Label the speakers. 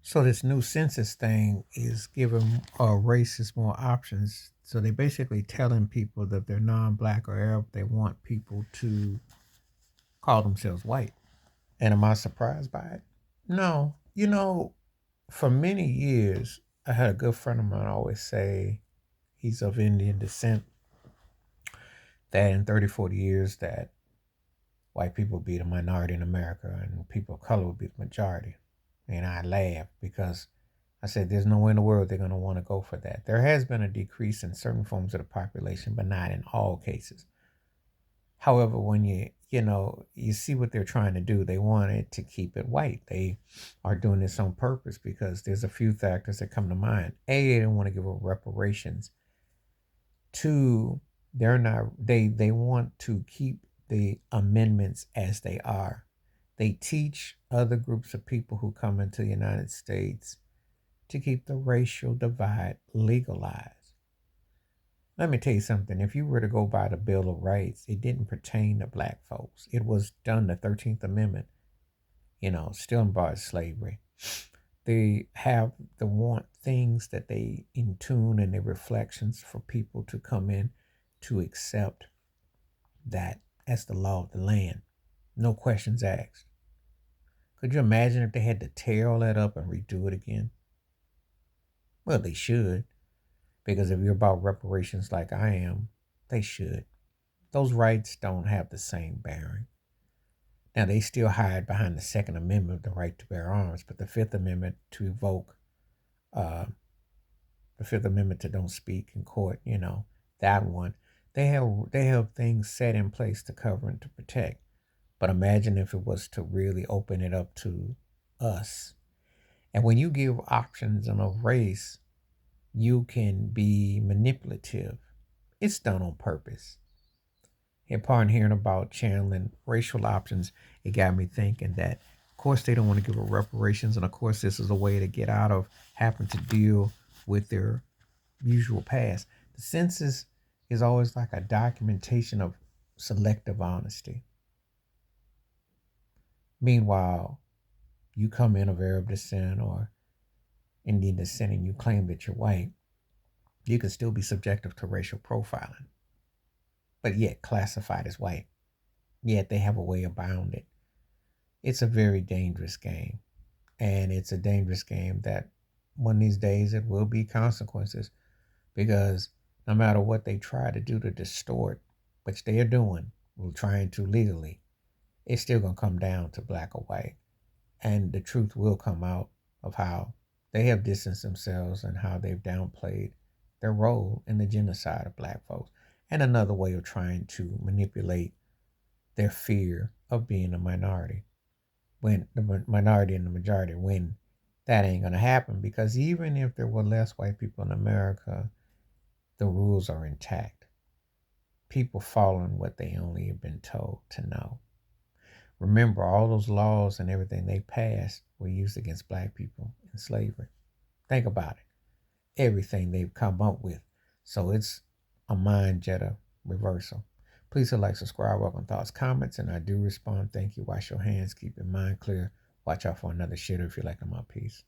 Speaker 1: So this new census thing is giving racists more options. So they basically telling people that they're non-black or Arab, they want people to call themselves white. And am I surprised by it? No. For many years, I had a good friend of mine always say he's of Indian descent, that in 30, 40 years that white people be the minority in America and people of color will be the majority. And I laughed because I said, there's no way in the world they're going to want to go for that. There has been a decrease in certain forms of the population, but not in all cases. However, when you see what they're trying to do, they want it to keep it white. They are doing this on purpose because there's a few factors that come to mind. A, they don't want to give up reparations. Two, they want to keep the amendments as they are. They teach other groups of people who come into the United States to keep the racial divide legalized. Let me tell you something. If you were to go by the Bill of Rights, it didn't pertain to black folks. It was done, the 13th Amendment, still bars slavery. They have the want things that they in tune and their reflections for people to come in to accept that as the law of the land. No questions asked. Could you imagine if they had to tear all that up and redo it again? Well, they should, because if you're about reparations like I am, they should. Those rights don't have the same bearing. Now, they still hide behind the Second Amendment, the right to bear arms, but the Fifth Amendment to evoke, uh, the Fifth Amendment to don't speak in court, that one, they have things set in place to cover and to protect. But imagine if it was to really open it up to us. And when you give options on a race, you can be manipulative. It's done on purpose. Upon hearing about channeling racial options, it got me thinking that, of course, they don't want to give up reparations, and of course, this is a way to get out of having to deal with their usual past. The census is always like a documentation of selective honesty. Meanwhile, you come in of Arab descent or Indian descent and you claim that you're white, you can still be subjective to racial profiling, but yet classified as white. Yet they have a way abound it. It's a very dangerous game. And it's a dangerous game that one of these days it will be consequences because no matter what they try to do to distort, which they are doing, we're trying to legally, it's still going to come down to black or white. And the truth will come out of how they have distanced themselves and how they've downplayed their role in the genocide of black folks. And another way of trying to manipulate their fear of being a minority. When the minority and the majority, when that ain't going to happen, because even if there were less white people in America, the rules are intact. People following what they only have been told to know. Remember, all those laws and everything they passed were used against black people in slavery. Think about it. Everything they've come up with. So it's a mind jetta reversal. Please hit like, subscribe, welcome thoughts, comments, and I do respond. Thank you. Wash your hands. Keep your mind clear. Watch out for another shitter if you like my piece.